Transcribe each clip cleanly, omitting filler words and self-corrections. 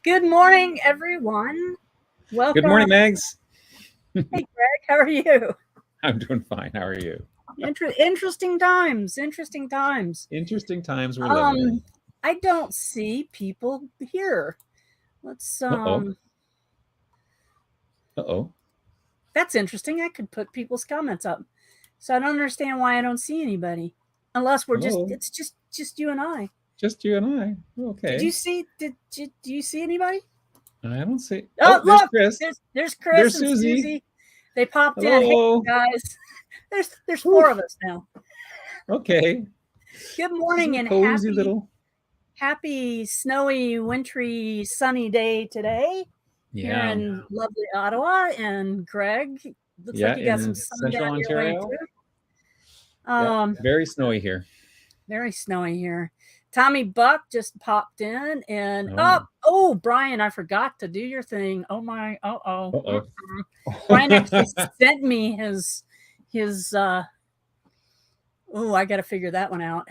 Good morning, everyone. Welcome. Good morning, Megs. Hey, Greg, how are you? I'm doing fine. How are you? Interesting times. Interesting times. Interesting times we're living in. I don't see people here. Let's Uh-oh. That's interesting. I could put people's comments up. So I don't understand why I don't see anybody. Unless we're it's just you and I. Just you and I. Okay. Do you see anybody? I don't see. Oh, look, Chris. There's Chris there's and Susie. They popped Hello. in. Hey guys. There's four of us now. Okay. Good morning and happy snowy, wintry, sunny day today. Here in lovely Ottawa. And Greg, looks like you got some sun Central down Ontario. Your way too. Very snowy here. Very snowy here. Tommy Buck just popped in, and Brian, I forgot to do your thing. Oh my, Brian actually sent me his I got to figure that one out.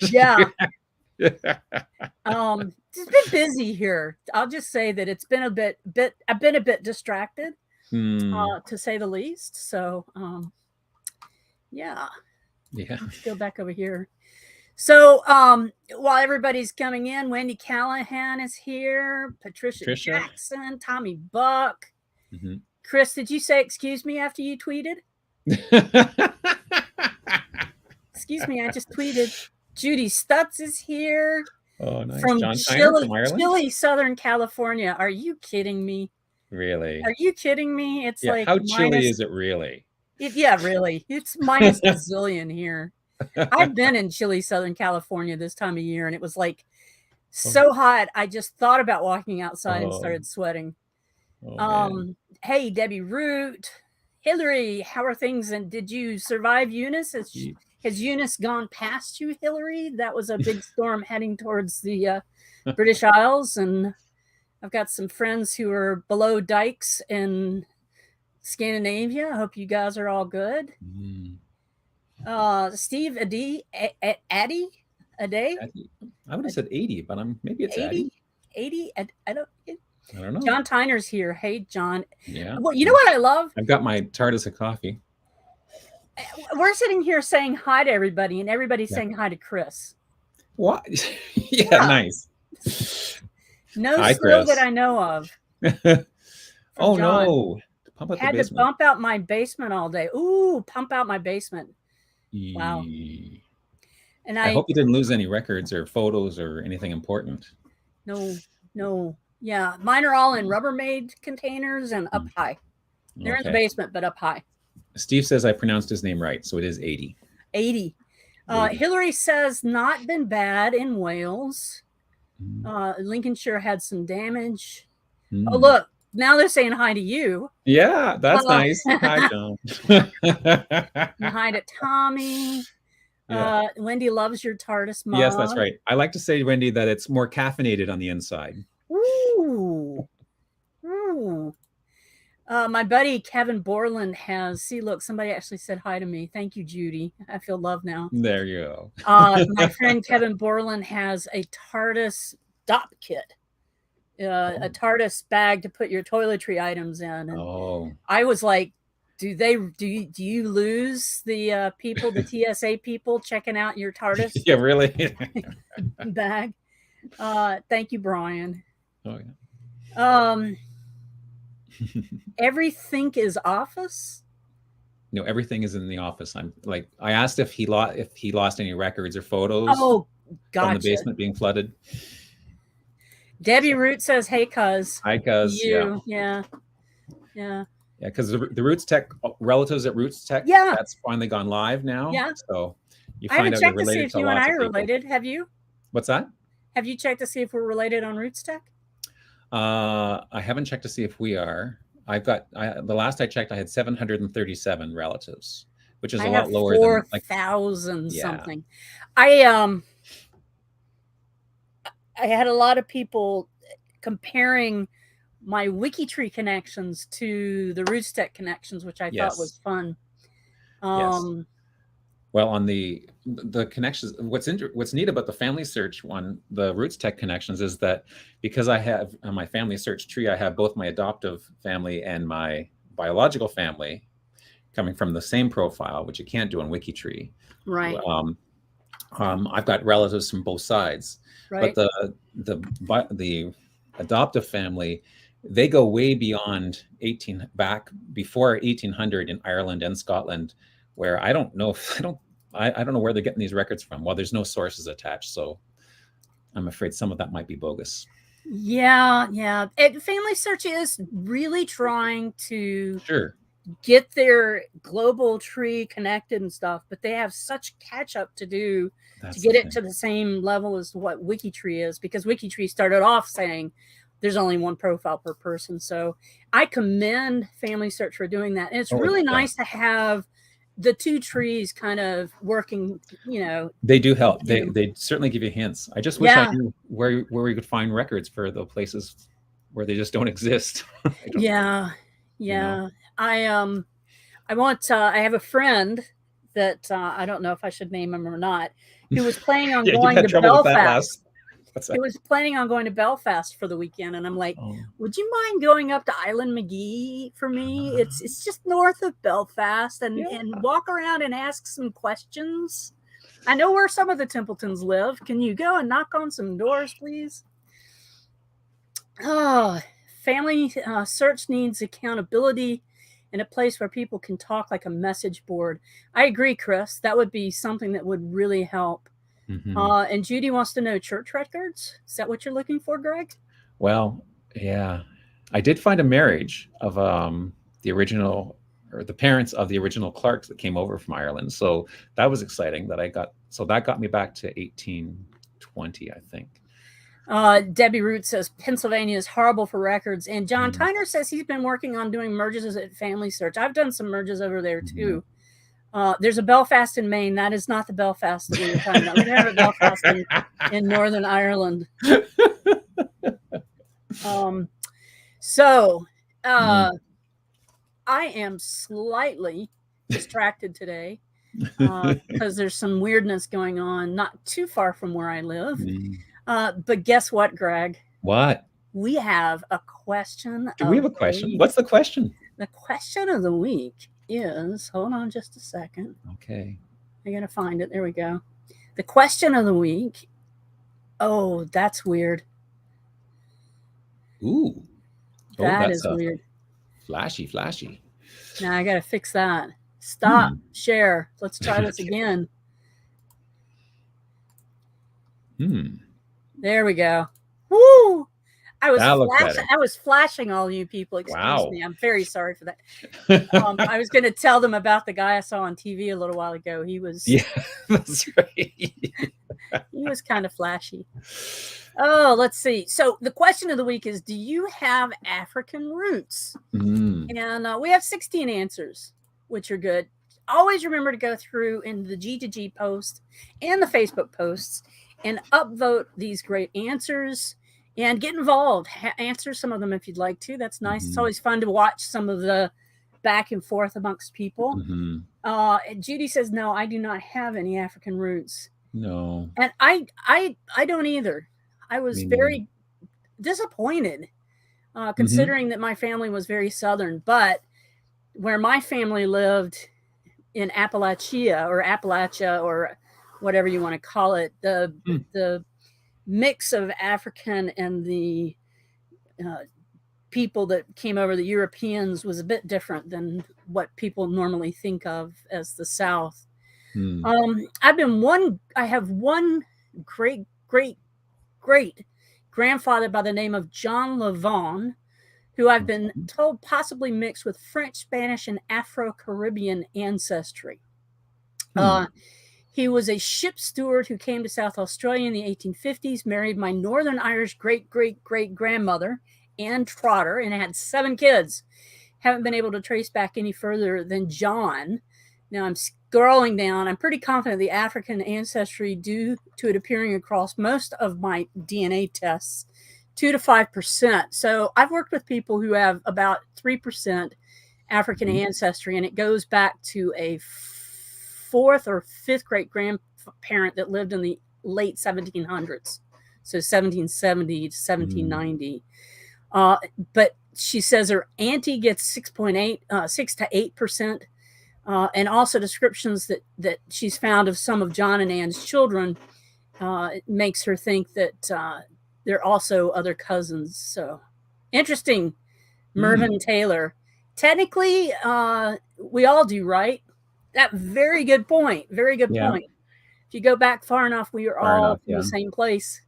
Yeah. It's been busy here. I'll just say that it's been I've been a bit distracted, to say the least. So, yeah. Let's go back over here. So, while everybody's coming in, Wendy Callahan is here, Patricia Jackson, Tommy Buck. Chris, did you say excuse me after you tweeted? Excuse me, I just tweeted. Judy Stutz is here. Oh, nice. From John Chile, Southern California. Are you kidding me? Really? Are you kidding me? It's like how chilly is it really? Really. It's minus a zillion here. I've been in Chile, Southern California this time of year, and it was like so hot. I just thought about walking outside and started sweating. Hey, Debbie Root, Hillary, how are things? And did you survive Eunice? Has Eunice gone past you, Hillary? That was a big storm heading towards the British Isles, and I've got some friends who are below dikes in Scandinavia. I hope you guys are all good. Steve Addy? I would have said 80, but maybe it's 80. 80? I don't know. know. John Tyner's here. Hey, John. Yeah. Well, you know what I love? I've got my TARDIS of coffee. We're sitting here saying hi to everybody, and everybody's saying hi to Chris. What? Nice. No hi, snow Chris. That I know of. Oh, John. No. Pump out Had the basement. To bump out my basement all day. Ooh, pump out my basement. Wow. And I hope you didn't lose any records or photos or anything important. No. Yeah, mine are all in Rubbermaid containers and up high. They're in the basement, but up high. Steve says I pronounced his name right, so it is 80. 80. Hillary says not been bad in Wales. Lincolnshire had some damage. Oh, look. Now they're saying hi to you. Yeah, that's nice. Hi, John. And hi to Tommy. Wendy loves your TARDIS mug. Yes, that's right. I like to say, Wendy, that it's more caffeinated on the inside. Ooh. My buddy Kevin Borland has. See, look, somebody actually said hi to me. Thank you, Judy. I feel love now. There you go. My friend Kevin Borland has a TARDIS dop kit. A TARDIS bag to put your toiletry items in. And I was like, do you lose the people, the TSA people checking out your TARDIS? Yeah, really? Bag. Thank you, Brian. Oh yeah. Everything is office? No, everything is in the office. I asked if he lost any records or photos from the basement being flooded. Debbie Root says, hey, cuz. Hi, cuz. Yeah, because the Roots Tech relatives at Roots Tech, that's finally gone live now. Yeah. So I haven't checked to see if you and I are related. Have you? What's that? Have you checked to see if we're related on Roots Tech? I haven't checked to see if we are. The last I checked, I had 737 relatives, which is a lot lower than 4,000 something. I had a lot of people comparing my WikiTree connections to the Roots Tech connections, which I thought was fun. Well, Well, on the connections, what's neat about the family search one, the Roots Tech connections, is that because I have on my family search tree, I have both my adoptive family and my biological family coming from the same profile, which you can't do on WikiTree. Right. I've got relatives from both sides, right. but the adoptive family, they go way beyond back before 1800 in Ireland and Scotland, where I don't know where they're getting these records from. Well, there's no sources attached, so I'm afraid some of that might be bogus. Yeah. Family Search is really trying to get their global tree connected and stuff, but they have such catch up to do to get it to the same level as what WikiTree is, because WikiTree started off saying there's only one profile per person. So I commend Family Search for doing that. And it's really nice to have the two trees kind of working, They do help. They certainly give you hints. I just wish I knew where we could find records for the places where they just don't exist. I have a friend that I don't know if I should name him or not, who was planning on going to Belfast. He was planning on going to Belfast for the weekend, and I'm like, would you mind going up to Island McGee for me? It's just north of Belfast, and walk around and ask some questions. I know where some of the Templetons live. Can you go and knock on some doors, please? Oh, Family Search needs accountability and a place where people can talk like a message board. I agree, Chris. That would be something that would really help. Mm-hmm. And Judy wants to know church records. Is that what you're looking for, Greg? Well, yeah. I did find a marriage of the original, or the parents of the original Clarks that came over from Ireland. So that was exciting that I got. So that got me back to 1820, I think. Debbie Root says Pennsylvania is horrible for records. And John Tyner says he's been working on doing merges at Family Search. I've done some merges over there, too. There's a Belfast in Maine. That is not the Belfast that we were talking about. We have a Belfast in Northern Ireland. I am slightly distracted today because there's some weirdness going on not too far from where I live. But guess what, Greg? What? We have a question. Do we have a question? What's the question? The question of the week is, hold on just a second. Okay. I got to find it. There we go. The question of the week. Oh, that's weird. Ooh. That is weird. Flashy. Now I got to fix that. Stop. Share. Let's try this again. There we go. Woo! I was flashing all you people. Excuse me. I'm very sorry for that. I was going to tell them about the guy I saw on TV a little while ago. He was that's right. He was kind of flashy. Oh, let's see. So the question of the week is, do you have African roots? And we have 16 answers, which are good. Always remember to go through in the G2G post and the Facebook posts and upvote these great answers and get involved. Answer some of them if you'd like to. That's nice. It's always fun to watch some of the back and forth amongst people. Judy says, no, I do not have any African roots. No. And I don't either. I was very disappointed considering that my family was very Southern, but where my family lived in Appalachia or whatever you want to call it, the mix of African and the people that came over, the Europeans, was a bit different than what people normally think of as the South. I have one great grandfather by the name of John Levon, who I've been told possibly mixed with French, Spanish, and Afro-Caribbean ancestry. He was a ship steward who came to South Australia in the 1850s, married my Northern Irish great-great-great-grandmother, Anne Trotter, and had 7 kids. Haven't been able to trace back any further than John. Now I'm scrolling down. I'm pretty confident the African ancestry due to it appearing across most of my DNA tests, 2 to 5%. So I've worked with people who have about 3% African ancestry, and it goes back to a fourth or fifth great grandparent that lived in the late 1700s, so 1770 to 1790. But she says her auntie gets 6 to 8%, and also descriptions that she's found of some of John and Anne's children makes her think that they're also other cousins. So interesting. Mervyn Taylor. Technically, we all do, right? That very good point. Very good point. If you go back far enough, we are all from the same place.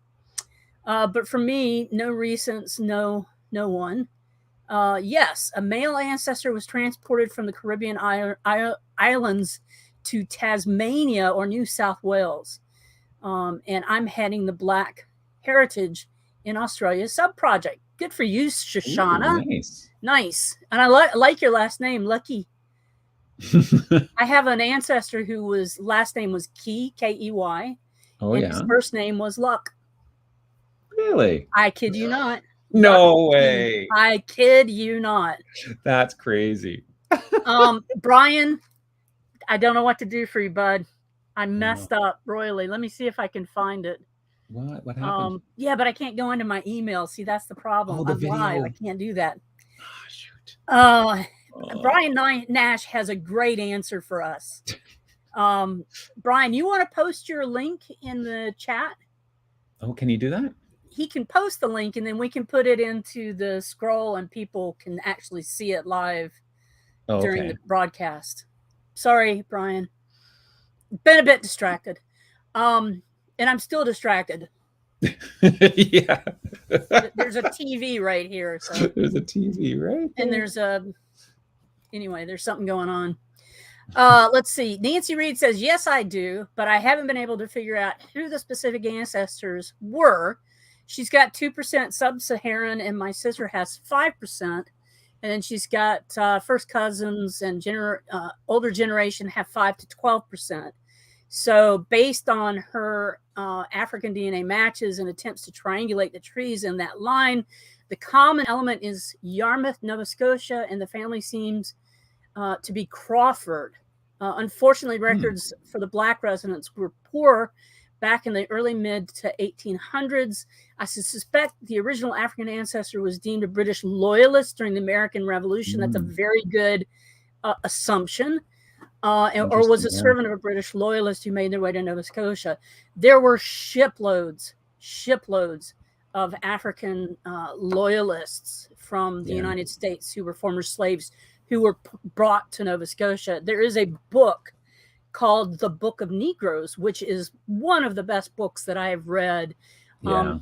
But for me, no recents, no one. Yes, a male ancestor was transported from the Caribbean islands to Tasmania or New South Wales. And I'm heading the Black Heritage in Australia sub-project. Good for you, Shoshana. Ooh, nice. And I like your last name, Lucky. I have an ancestor whose last name was Key, Key. Oh, and his first name was Luck. Really? I kid you not. No way. I kid you not. That's crazy. Brian, I don't know what to do for you, bud. I messed up royally. Let me see if I can find it. What happened? Yeah, but I can't go into my email. See, that's the problem. The I'm video. live. I can't do that. Oh, shoot. Brian Nash has a great answer for us. Brian, you want to post your link in the chat? Oh, can you do that? He can post the link, and then we can put it into the scroll, and people can actually see it live during the broadcast. Sorry, Brian. Been a bit distracted. And I'm still distracted. Yeah. There's a TV right here. So. There's a TV, right? And there's there's something going on. Let's see. Nancy Reed says, yes, I do, but I haven't been able to figure out who the specific ancestors were. She's got 2% sub-Saharan, and my sister has 5%. And then she's got first cousins and older generation have 5 to 12%. So based on her African DNA matches and attempts to triangulate the trees in that line, the common element is Yarmouth, Nova Scotia, and the family seems to be Crawford. Unfortunately, records for the Black residents were poor back in the early mid to 1800s. I suspect the original African ancestor was deemed a British loyalist during the American Revolution. That's a very good assumption. Or was a servant of a British loyalist who made their way to Nova Scotia. There were shiploads of African loyalists from the United States who were former slaves who were brought to Nova Scotia. There is a book called The Book of Negroes, which is one of the best books that I have read.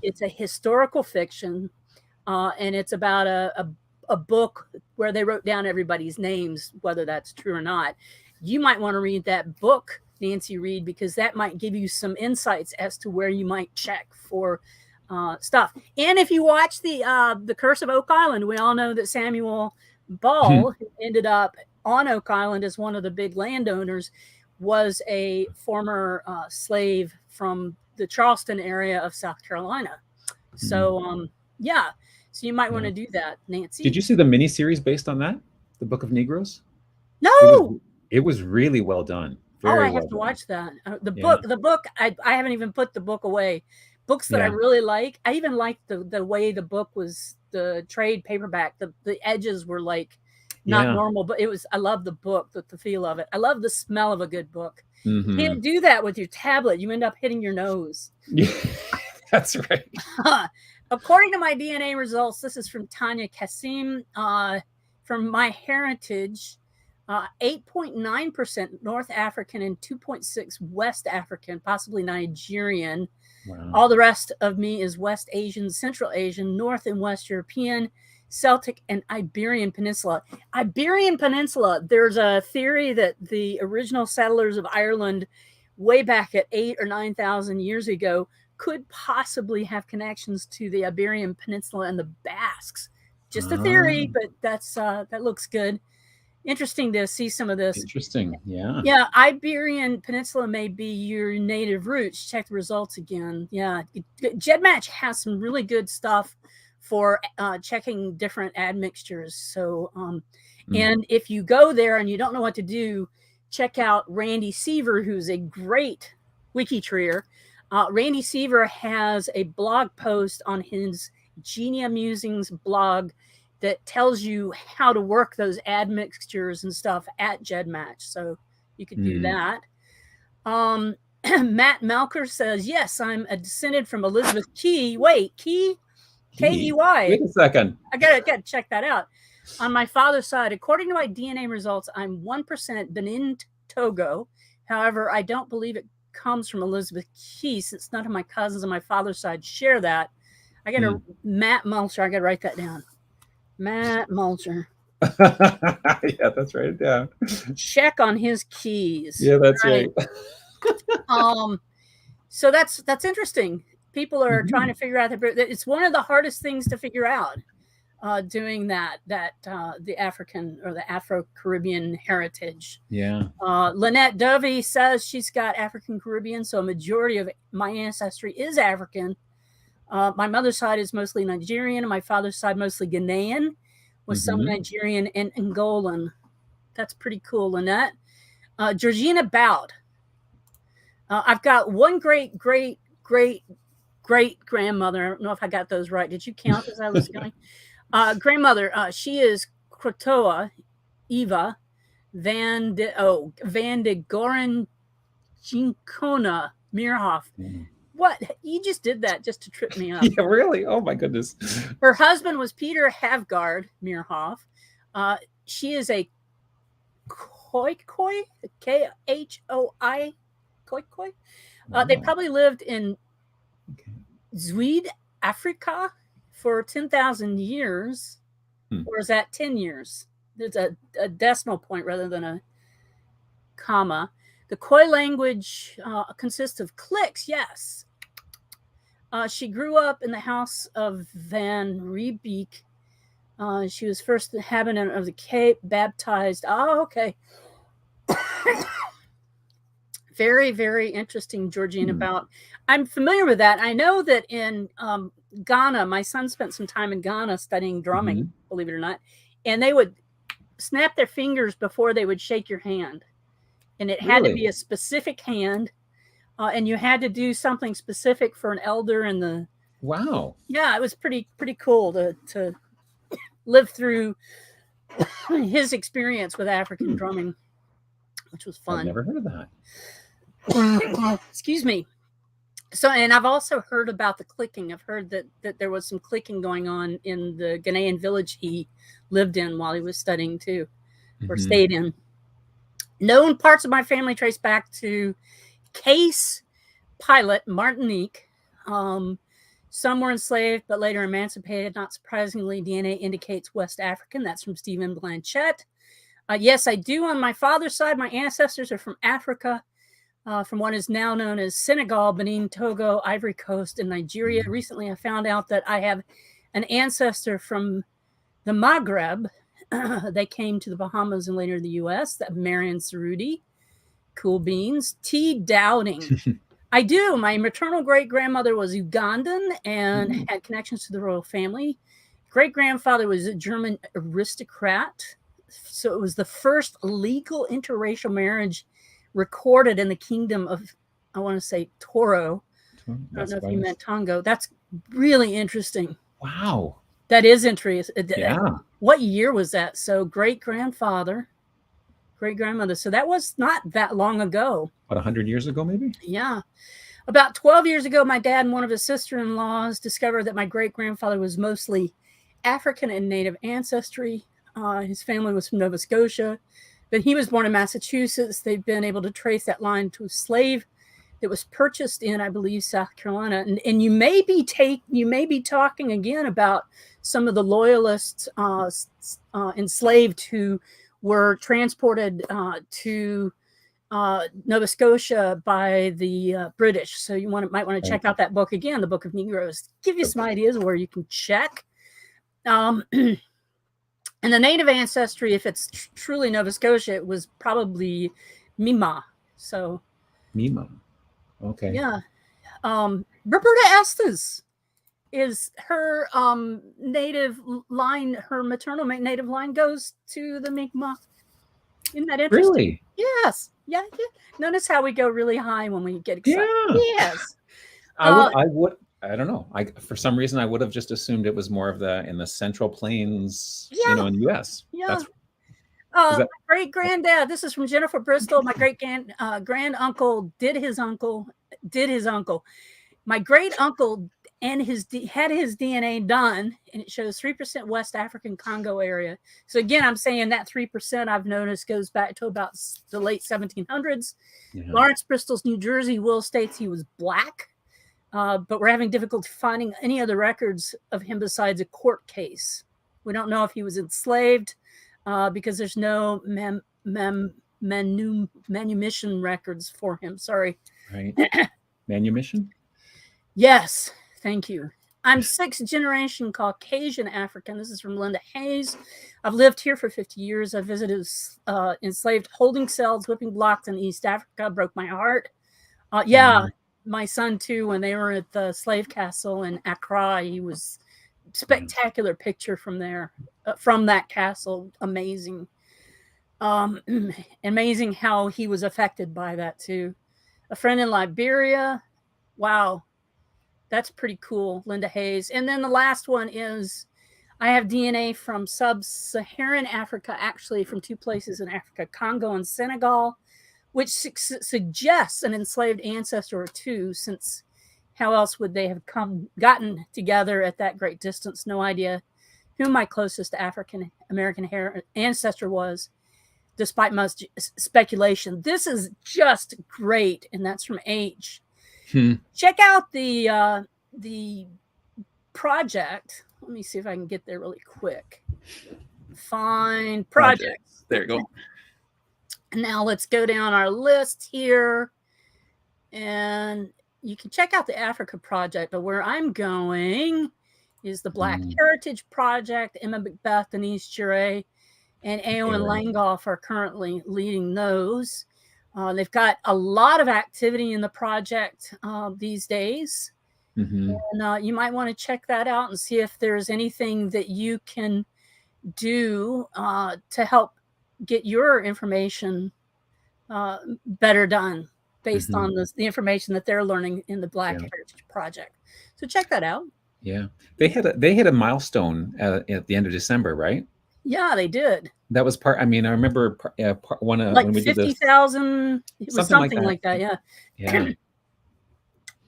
It's a historical fiction, and it's about a book where they wrote down everybody's names, whether that's true or not. You might want to read that book, Nancy Reed, because that might give you some insights as to where you might check for stuff. And if you watch the Curse of Oak Island, we all know that Samuel Ball, who ended up on Oak Island as one of the big landowners, was a former slave from the Charleston area of South Carolina. So, so you might want to do that, Nancy. Did you see the miniseries based on that? The Book of Negroes? No! It was really well done. I have to watch that. The book, I haven't even put the book away. Books that I really like. I even like the way the book was, the trade paperback. The edges were like not normal, but I love the book, the feel of it. I love the smell of a good book. You can't do that with your tablet. You end up hitting your nose. That's right. According to my DNA results, this is from Tanya Kassim, from My Heritage. 8.9% North African and 2.6 West African, possibly Nigerian. Wow. All the rest of me is West Asian, Central Asian, North and West European, Celtic, and Iberian Peninsula. Iberian Peninsula, there's a theory that the original settlers of Ireland way back at 8,000 or 9,000 years ago could possibly have connections to the Iberian Peninsula and the Basques. Just a theory, but that looks good. Interesting to see some of this. Interesting, yeah. Yeah, Iberian Peninsula may be your native roots. Check the results again. Yeah, GEDmatch has some really good stuff for checking different admixtures. So, and if you go there and you don't know what to do, check out Randy Seaver, who's a great WikiTreer. Randy Seaver has a blog post on his Genia Musings blog that tells you how to work those admixtures and stuff at GEDmatch. So you could do that. Matt Malker says, yes, I'm a descendant from Elizabeth Key. Wait, Key? K-E-Y. Wait a second. I gotta check that out. On my father's side, according to my DNA results, I'm 1% Benin Togo. However, I don't believe it comes from Elizabeth Key, since none of my cousins on my father's side share that. I gotta Matt Mulcher. I gotta write that down. Matt Mulcher. Yeah, that's right. Yeah. Check on his keys. Yeah, that's right. So that's interesting. People are trying to figure out it's one of the hardest things to figure out. Doing that the African or the Afro-Caribbean heritage. Yeah. Lynette Dovey says she's got African Caribbean, so a majority of my ancestry is African. My mother's side is mostly Nigerian, and my father's side mostly Ghanaian, with some Nigerian and Angolan. That's pretty cool, Lynette. Georgina Bout. I've got one great grandmother. I don't know if I got those right. Did you count as I was going? Grandmother, she is Krotoa Eva Van de Goren Gincona Meerhoff. What? You just did that just to trip me up. Yeah, really? Oh my goodness. Her husband was Peter Havgard Meerhoff. She is a Khoikhoi, Khoi, Khoikhoi. They probably lived in Zuid, Africa for 10,000 years. Or is that 10 years? There's a decimal point rather than a comma. The Khoi language consists of cliques, yes. She grew up in the house of Van Riebeek. She was first inhabitant of the Cape, baptized. Oh, okay. Very, very interesting, Georgina. About. I'm familiar with that. I know that in Ghana, my son spent some time in Ghana studying drumming, believe it or not, and they would snap their fingers before they would shake your hand, and it had to be a specific hand, and you had to do something specific for an elder in the. Wow. Yeah, it was pretty cool to live through his experience with African drumming, which was fun. I've never heard of that. Excuse me. So, and I've also heard about the clicking. I've heard that there was some clicking going on in the Ghanaian village he lived in while he was studying too, or stayed in. Known parts of my family trace back to Case Pilot, Martinique. Some were enslaved, but later emancipated. Not surprisingly, DNA indicates West African. That's from Stephen Blanchett. Yes, I do. On my father's side, my ancestors are from Africa. From what is now known as Senegal, Benin, Togo, Ivory Coast, and Nigeria. Recently, I found out that I have an ancestor from the Maghreb. They came to the Bahamas and later the U.S. That Marion Cerruti. Cool beans. T. Dowding. I do. My maternal great-grandmother was Ugandan and had connections to the royal family. Great-grandfather was a German aristocrat. So it was the first legal interracial marriage recorded in the kingdom of, I want to say, Toro. I don't know if you meant Tongo. That's really interesting. Wow. That is interesting. Yeah. What year was that? So great-grandfather, great-grandmother. So that was not that long ago. About 100 years ago, maybe? Yeah. About 12 years ago, my dad and one of his sister-in-laws discovered that my great-grandfather was mostly African and Native ancestry. His family was from Nova Scotia. But he was born in Massachusetts. They've been able to trace that line to a slave that was purchased in, I believe, South Carolina. And you may be talking again about some of the loyalists enslaved who were transported to Nova Scotia by the British. So you might want to check out that book again, the Book of Negroes. Give you some ideas of where you can check. And the native ancestry, if it's truly Nova Scotia, it was probably Mima. So Mima. Okay. Yeah. Roberta Estes is her native line, her maternal native line goes to the Mi'kmaq. Isn't that interesting? Really? Yes. Yeah. Notice how we go really high when we get excited. Yeah. Yes. I don't know. For some reason I would have just assumed it was more of in the Central Plains, Yeah. in the US. Yeah. My great granddad. This is from Jennifer Bristol. My great grand uncle did his uncle. My great uncle and had his DNA done, and it shows 3% West African Congo area. So again, I'm saying that 3% I've noticed goes back to about the late 1700s. Yeah. Lawrence Bristol's New Jersey will states he was black, but we're having difficulty finding any other records of him besides a court case. We don't know if he was enslaved because there's no manumission records for him. Sorry. Right. Manumission? Yes, thank you. I'm 6th generation Caucasian African. This is from Linda Hayes. I've lived here for 50 years. I visited enslaved holding cells, whipping blocks in East Africa. Broke my heart. My son too. When they were at the slave castle in Accra, he was spectacular picture from there, from that castle. Amazing. Amazing how he was affected by that too. A friend in Liberia. Wow. That's pretty cool, Linda Hayes. And then the last one is I have DNA from sub-Saharan Africa, actually from 2 places in Africa, Congo and Senegal, which suggests an enslaved ancestor or 2, since how else would they have gotten together at that great distance? No idea who my closest African American ancestor was, despite much speculation. This is just great, and that's from H. Check out the project. Let me see if I can get there really quick. Find projects. There you go. And now let's go down our list here. And you can check out the Africa Project, but where I'm going is the Black Heritage Project. Emma Macbeth, Denise Jure, and Eowyn Langhoff are currently leading those. They've got a lot of activity in the project these days. And you might want to check that out and see if there's anything that you can do to help get your information better done based on the information that they're learning in the Black Heritage Project. So check that out. Yeah. They hit a milestone at the end of December, right? Yeah, they did. That was part. I mean, I remember one of like when we 50,000. It was something like that. Yeah. Yeah.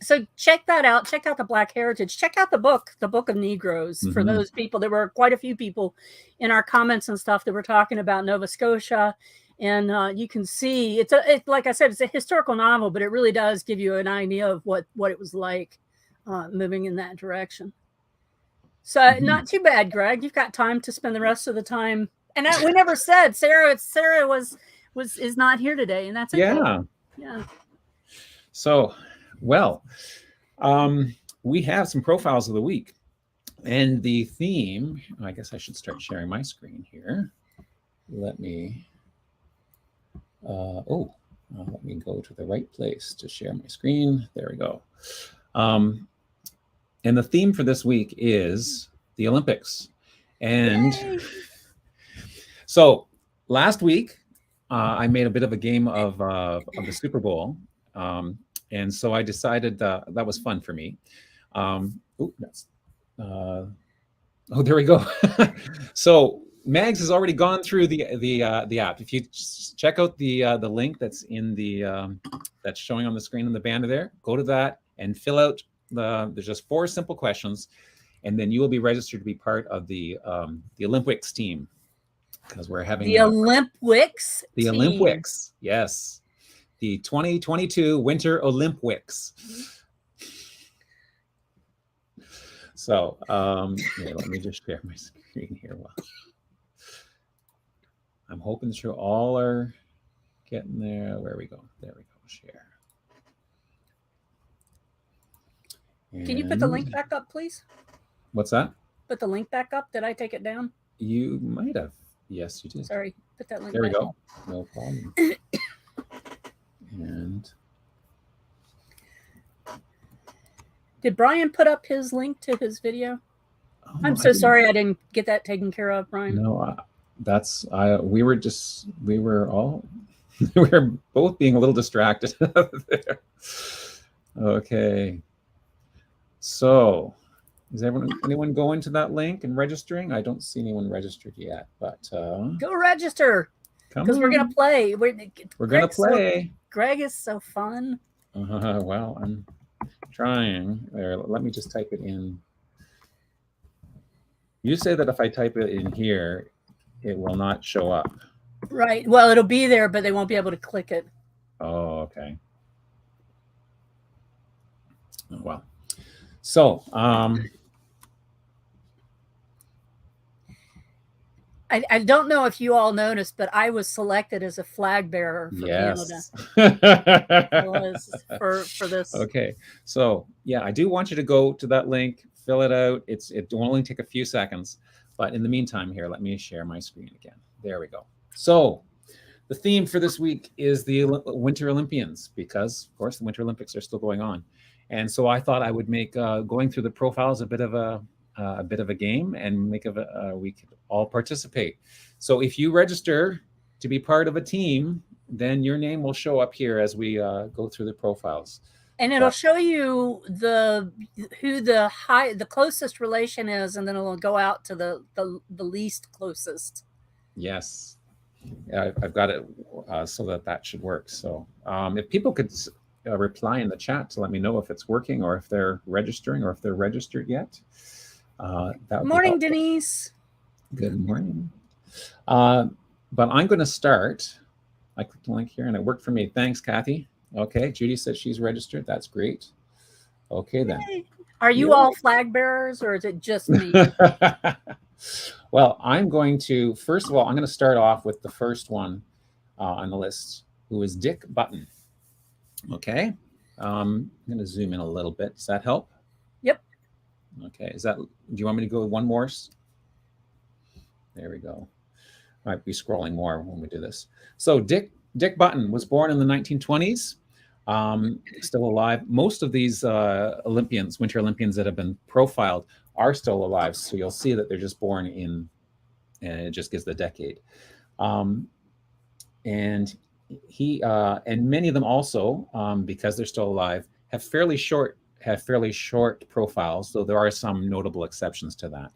So check that out. Check out the Black Heritage. Check out the Book of Negroes. For those people, there were quite a few people in our comments and stuff that were talking about Nova Scotia, and you can see it's like I said, it's a historical novel, but it really does give you an idea of what it was like moving in that direction. So not too bad, Greg. You've got time to spend the rest of the time. And we never said Sarah is not here today, and that's okay. Yeah. So, well, we have some profiles of the week, and the theme. I guess I should start sharing my screen here. Let me. Let me go to the right place to share my screen. There we go. And the theme for this week is the Olympics. And so last week, I made a bit of a game of the Super Bowl. And so I decided that was fun for me. There we go. So Mags has already gone through the app. If you check out the link that's in that's showing on the screen in the banner there, go to that and fill out there's just 4 simple questions, and then you will be registered to be part of the Olympics team, because we're having the Olympics. The team. Olympics, yes, the 2022 Winter Olympics. So let me just share my screen here. I'm hoping that you all are getting there. Where we go? There we go. Share. Can you put the link back up, please? What's that? Put the link back up. Did I take it down? You might have. Yes, you did. Sorry. Put that link there back we go. up. No problem. And did Brian put up his link to his video? I'm so sorry I didn't get that taken care of, Brian. No, that's we were all we were both being a little distracted there. Okay, so is anyone going to that link and registering? I don't see anyone registered yet, but go register, because we're gonna play. We're gonna play. Greg is so fun. Well, I'm trying. There, let me just type it in. You say that if I type it in here, it will not show up. Right. Well, it'll be there, but they won't be able to click it. Oh, okay. Oh, well. So, I don't know if you all noticed, but I was selected as a flag bearer for yes. Canada. For this. Okay. So yeah, I do want you to go to that link, fill it out. It will only take a few seconds. But in the meantime here, let me share my screen again. There we go. So the theme for this week is the Winter Olympians, because of course the Winter Olympics are still going on. And so I thought I would make going through the profiles a bit of a game, and make we could all participate. So if you register to be part of a team, then your name will show up here as we go through the profiles. And it'll show you who the closest relation is, and then it'll go out to the least closest. Yes, I've got it so that should work. So if people could reply in the chat to let me know if it's working, or if they're registering, or if they're registered yet. That morning, Denise. Good morning. But I'm going to start. I clicked the link here and it worked for me. Thanks, Kathy. Okay, Judy says she's registered. That's great. Okay, then. Are you all flag bearers, or is it just me? Well, I'm going to, first of all, I'm going to start off with the first one on the list, who is Dick Button. Okay. I'm going to zoom in a little bit. Does that help? Yep. Okay. Do you want me to go with one more? There we go. I might be scrolling more when we do this. So Dick Button was born in the 1920s. Still alive. Most of these Olympians, Winter Olympians that have been profiled, are still alive. So you'll see that they're just born in, and it just gives the decade. And he and many of them also, because they're still alive, have fairly short profiles, though there are some notable exceptions to that.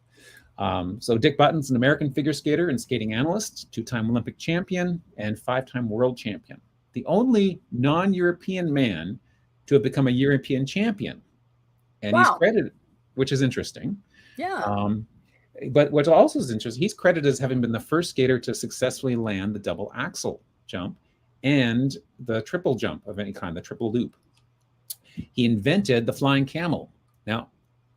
So Dick Button's an American figure skater and skating analyst, 2-time Olympic champion, and 5-time world champion. The only non-European man to have become a European champion. And he's credited, which is interesting. Yeah. But what also is interesting, he's credited as having been the first skater to successfully land the double axel jump and the triple jump of any kind, the triple loop. He invented the flying camel. Now,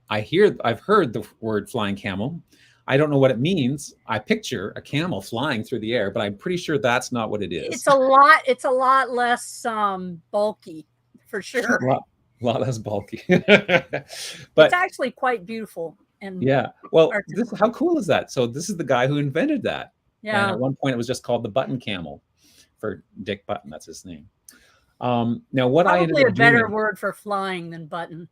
I've heard the word flying camel. I don't know what it means. I picture a camel flying through the air, but I'm pretty sure that's not what it is. It's a lot less bulky, for sure. A lot less bulky. But it's actually quite beautiful. And yeah, well, how cool is that? So this is the guy who invented that. Yeah. And at one point it was just called the Button Camel for Dick Button. That's his name. Now, what I ended up doing, a better word for flying than button.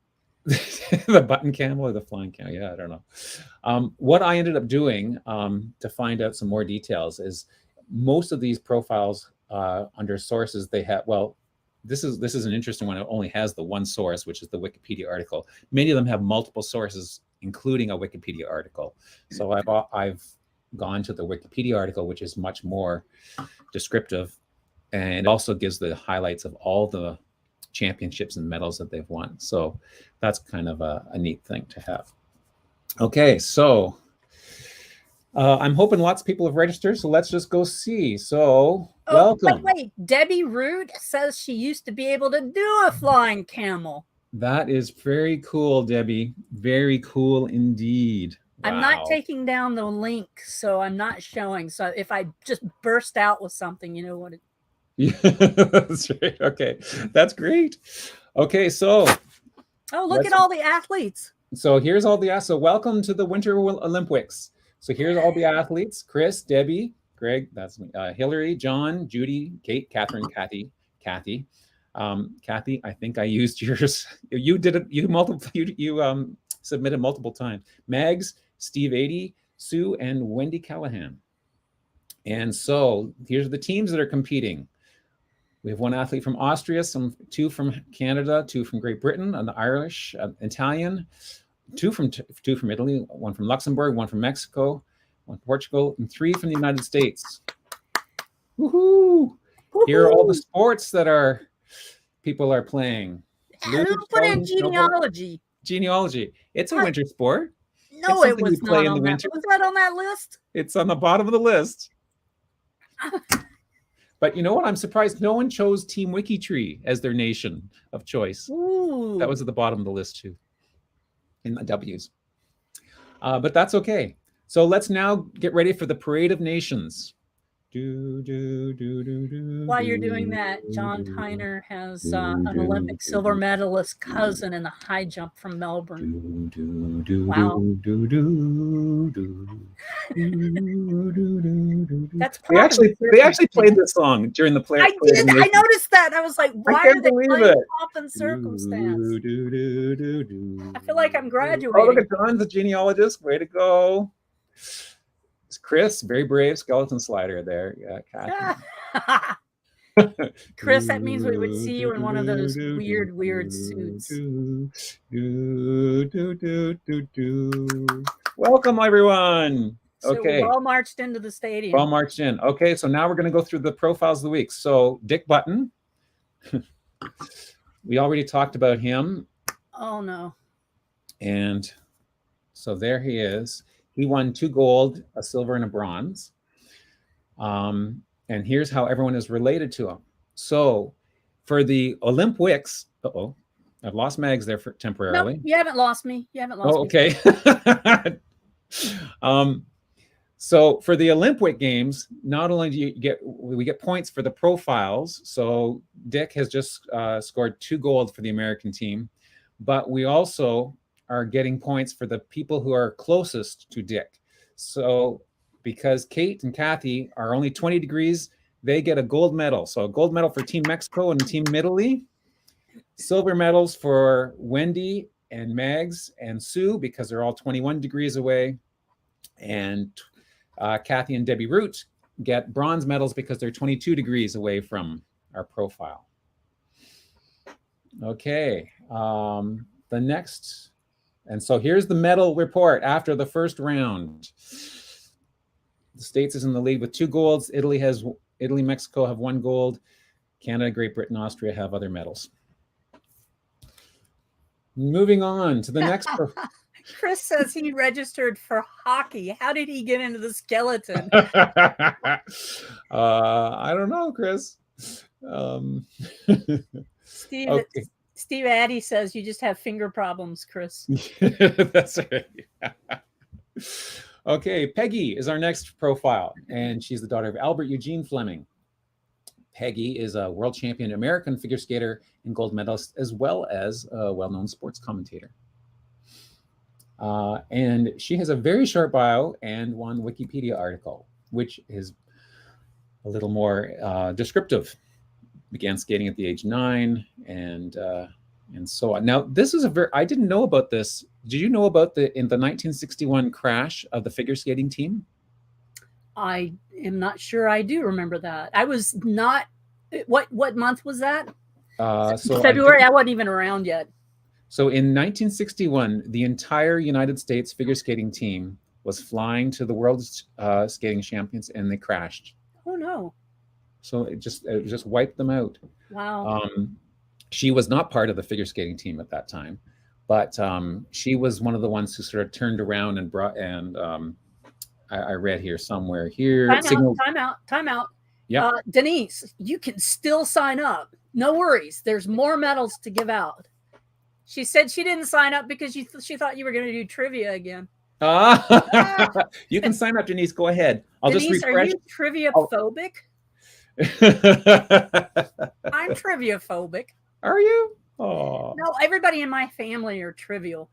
The Button Camel or the Flying Camel? Yeah, I don't know. What I ended up doing to find out some more details is most of these profiles under sources, they have, well, this is an interesting one. It only has the one source, which is the Wikipedia article. Many of them have multiple sources, including a Wikipedia article. So I've gone to the Wikipedia article, which is much more descriptive, and also gives the highlights of all the championships and medals that they've won. So that's kind of a neat thing to have. Okay, so I'm hoping lots of people have registered, so let's just go see. So welcome. Wait, Debbie Root says she used to be able to do a flying camel. That is very cool, Debbie. Very cool indeed. Wow. I'm not taking down the link, so I'm not showing. So if I just burst out with something, you know what it. Yeah, that's right. Okay, that's great. Okay, so look at all the athletes. So here's all the athletes. So welcome to the Winter Olympics. So here's all the athletes: Chris, Debbie, Greg, that's me, Hillary, John, Judy, Kate, Catherine, Kathy. Kathy, I think I used yours. You did it. You submitted multiple times. Megs, Steve 80, Sue, and Wendy Callahan. And so here's the teams that are competing. We have one athlete from Austria, two from Canada, two from Great Britain, an Irish, Italian, two from Italy, one from Luxembourg, one from Mexico, one from Portugal, and three from the United States. Woohoo! Here are all the sports that people are playing. Who put in genealogy? Genealogy. It's a winter sport. No, it was not on that. Was that on that list? It's on the bottom of the list. But you know what? I'm surprised no one chose Team WikiTree as their nation of choice. Ooh. That was at the bottom of the list too, in the W's. But that's okay. So let's now get ready for the Parade of Nations. While you're doing that, John Tyner has an Olympic silver medalist cousin in the high jump from Melbourne. Wow. That's they actually played this song during the play. I did. I noticed that. I was like, why are they playing Pomp and Circumstance? I feel like I'm graduating. Oh, look at John's a genealogist. Way to go. Chris, very brave skeleton slider there. Yeah, Chris, that means we would see you in one of those weird suits. Welcome, everyone. So okay. we all marched into the stadium. All marched in. Okay, so now we're going to go through the profiles of the week. So Dick Button. We already talked about him. Oh, no. And so there he is. He won 2 gold, a silver, and a bronze. And here's how everyone is related to him. So for the Olympics, I've lost Mags there temporarily. No, you haven't lost me. You haven't lost me. Okay. So for the Olympic Games, not only do we get points for the profiles. So Dick has just scored 2 gold for the American team, but we also are getting points for the people who are closest to Dick. So because Kate and Kathy are only 20 degrees, they get a gold medal. So a gold medal for Team Mexico and Team Italy. Silver medals for Wendy and Mags and Sue because they're all 21 degrees away. And Kathy and Debbie Root get bronze medals because they're 22 degrees away from our profile. Okay, the next... And so here's the medal report after the first round. The States is in the lead with 2 golds. Italy, Mexico have 1 gold. Canada, Great Britain, Austria have other medals. Moving on to the next. Chris says he registered for hockey. How did he get into the skeleton? I don't know, Chris. Steve. Okay. Steve Addy says you just have finger problems, Chris. That's right. Okay, Peggy is our next profile, and she's the daughter of Albert Eugene Fleming. Peggy is a world champion American figure skater and gold medalist, as well as a well-known sports commentator. And she has a very short bio and one Wikipedia article, which is a little more descriptive. Began skating at the age 9 and so on. Now, this is I didn't know about this. Did you know about in the 1961 crash of the figure skating team? I am not sure I do remember that. I was not, what month was that? So February, I wasn't even around yet. So in 1961, the entire United States figure skating team was flying to the World Skating Champions and they crashed. Oh no. So it just wiped them out. Wow. She was not part of the figure skating team at that time, but she was one of the ones who sort of turned around and brought, and I read here somewhere here. Time out. Yeah. Denise, you can still sign up. No worries. There's more medals to give out. She said she didn't sign up because she thought you were going to do trivia again. You can sign up, Denise. Go ahead. I'll Denise, just refresh. Are you trivia phobic? I'm trivia phobic. Are you? Oh. No, everybody in my family are trivial.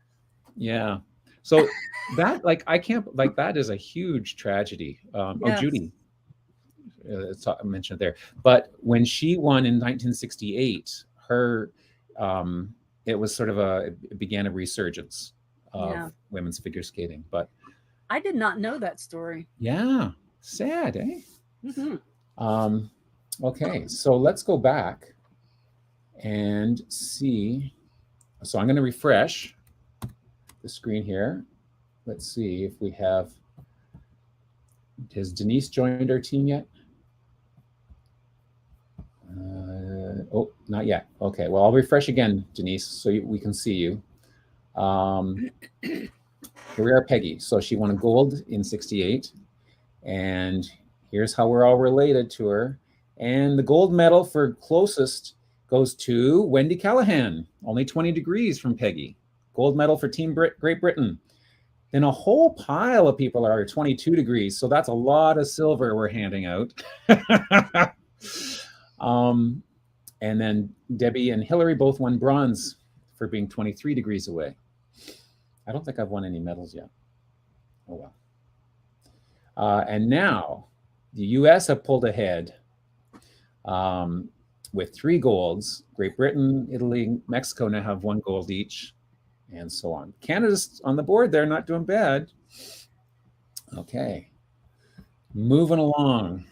Yeah. So that, like, I can't, like, that is a huge tragedy. Yes. Oh, Judy. I mentioned it there. But when she won in 1968, her, it was sort of it began a resurgence of women's figure skating. But I did not know that story. Yeah. Sad, eh? Okay, so let's go back and see. So I'm going to refresh the screen here. Let's see if we have. Has Denise joined our team yet? Oh, not yet. Okay, well, I'll refresh again, Denise, so we can see you. Here we are, Peggy. So she won a gold in 68. And here's how we're all related to her. And the gold medal for closest goes to Wendy Callahan, only 20 degrees from Peggy. Gold medal for Team Great Britain. Then a whole pile of people are 22 degrees. So that's a lot of silver we're handing out. And then Debbie and Hillary both won bronze for being 23 degrees away. I don't think I've won any medals yet. Oh, well. And now the U.S. have pulled ahead with 3 golds. Great Britain, Italy, Mexico now have 1 gold each, and so on. Canada's on the board there, not doing bad. Okay, moving along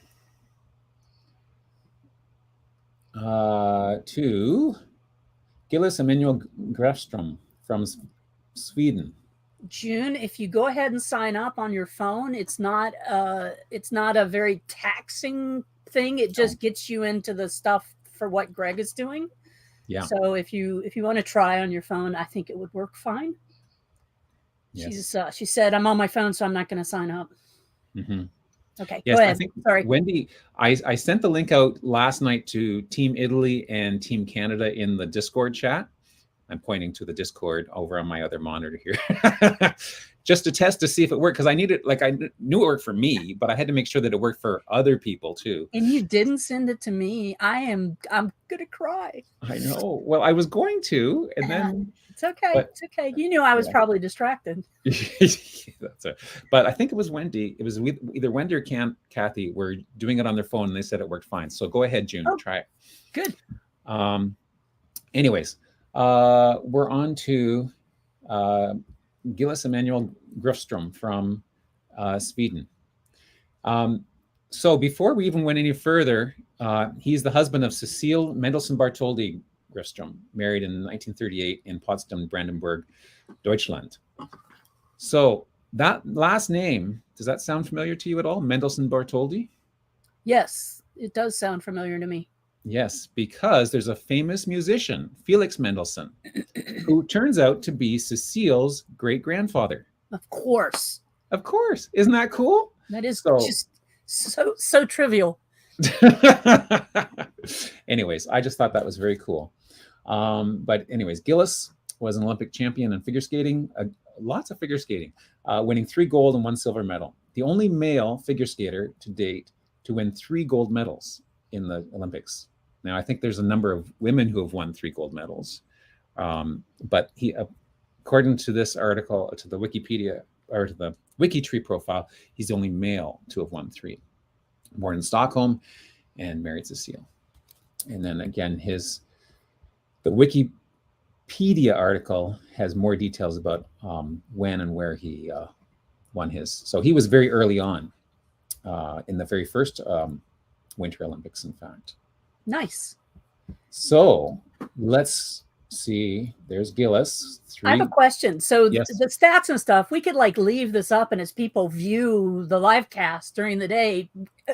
to Gillis Emanuel Grafström from Sweden. June, if you go ahead and sign up on your phone, it's not a very taxing thing. It just gets you into the stuff for what Greg is doing. Yeah. So if you want to try on your phone, I think it would work fine. Yes. She said, I'm on my phone, so I'm not going to sign up. Mm-hmm. Okay. Yes, go ahead. I think Sorry, Wendy. I sent the link out last night to Team Italy and Team Canada in the Discord chat. I'm pointing to the Discord over on my other monitor here, just to test to see if it worked, because I needed, like, I knew it worked for me, but I had to make sure that it worked for other people too. And you didn't send it to me. I'm gonna cry. I know. Well, I was going to, and then it's okay. It's okay. You knew I was probably distracted. That's it. But I think it was Wendy. It was either Wendy or Kathy were doing it on their phone, and they said it worked fine. So go ahead, June. Try it. Good. Anyways. We're on to Gillis Emanuel Grafström from Sweden. So before we even went any further, he's the husband of Cecile Mendelssohn Bartholdy Grafström, married in 1938 in Potsdam, Brandenburg, Deutschland. So that last name, does that sound familiar to you at all? Mendelssohn Bartholdy? Yes, it does sound familiar to me. Yes, because there's a famous musician, Felix Mendelssohn, who turns out to be Cecile's great-grandfather. Of course. Of course. Isn't that cool? That is just so trivial. Anyways, I just thought that was very cool. But anyways, Gillis was an Olympic champion in figure skating, lots of figure skating, winning 3 gold and 1 silver medal. The only male figure skater to date to win 3 gold medals in the Olympics. Now, I think there's a number of women who have won 3 gold medals. But he, according to this article, to the Wikipedia, or to the WikiTree profile, he's the only male to have won 3. Born in Stockholm and married Cecile. And then again, the Wikipedia article has more details about when and where he won his. So he was very early on in the very first Winter Olympics, in fact. Nice. So let's see. There's Gillis. 3. I have a question. So yes. The stats and stuff, we could like leave this up, and as people view the live cast during the day,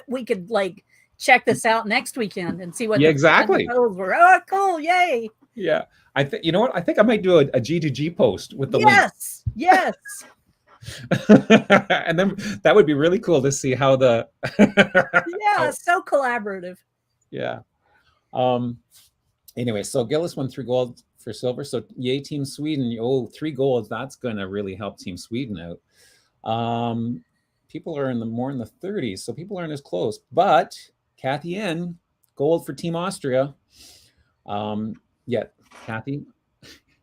we could like check this out next weekend and see what the totals were. Oh, cool. Yay. Yeah. I think, you know what? I think I might do a G2G post with the link. Yes. And then that would be really cool to see how the so collaborative. Yeah. Anyway, so Gillis won 3 gold for silver. So yay, Team Sweden. 3 golds. That's gonna really help Team Sweden out. People are more in the 30s, so people aren't as close. But Kathy N, gold for Team Austria. Kathy,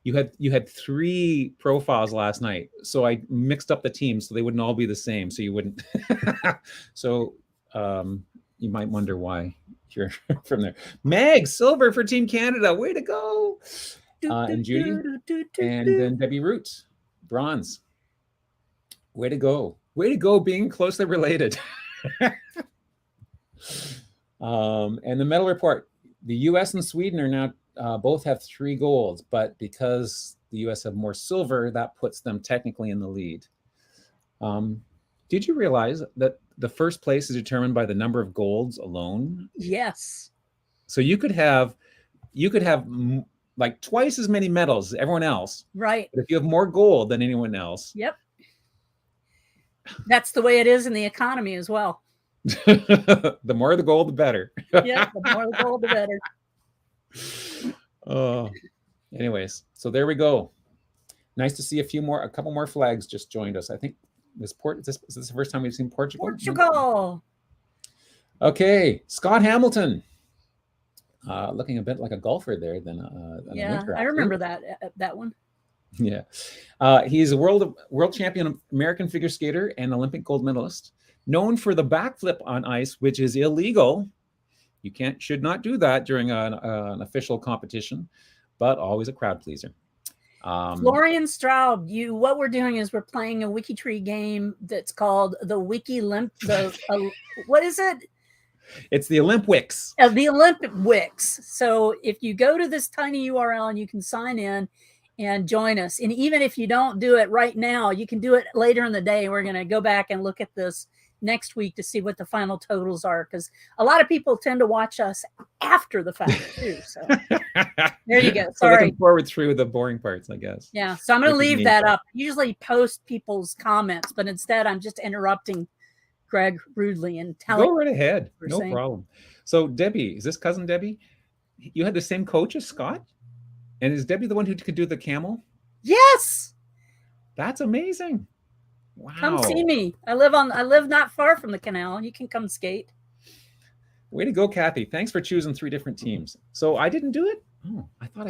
you had 3 profiles last night, so I mixed up the teams so they wouldn't all be the same, so you wouldn't. So you might wonder why you're from there. Meg, silver for Team Canada, way to go! And Judy, and then Debbie Root, bronze. Way to go! Way to go, being closely related. And the medal report, the U.S. and Sweden are now both have 3 golds, but because the U.S. have more silver, that puts them technically in the lead. Did you realize that the first place is determined by the number of golds alone? Yes. So you could have like twice as many medals as everyone else. Right. But if you have more gold than anyone else. Yep. That's the way it is in the economy as well. The more the gold, the better. Yeah, the more the gold, the better. Anyways, so there we go. Nice to see a couple more flags just joined us. I think is this the first time we've seen Portugal? Portugal. Okay, Scott Hamilton. Looking a bit like a golfer there than yeah, I remember that one. Yeah, he's a world champion American figure skater and Olympic gold medalist, known for the backflip on ice, which is illegal. You should not do that during an official competition, but always a crowd pleaser. Florian Straub, what we're doing is we're playing a WikiTree game that's called the what is it? It's the Olympics. The Olympics. So if you go to this tiny URL and you can sign in and join us, and even if you don't do it right now, you can do it later in the day. We're going to go back and look at this next week to see what the final totals are, because a lot of people tend to watch us after the fact too. So there you go. Sorry. So they can forward through the boring parts, I guess. Yeah. So I'm going to leave that up. I usually post people's comments, but instead I'm just interrupting Greg rudely and telling. Go right ahead. No problem. So Debbie, is this cousin Debbie? You had the same coach as Scott? And is Debbie the one who could do the camel? Yes. That's amazing. Wow. Come see me. I live not far from the canal. You can come skate. Way to go, Kathy. Thanks for choosing 3 different teams. So I didn't do it? Oh, I thought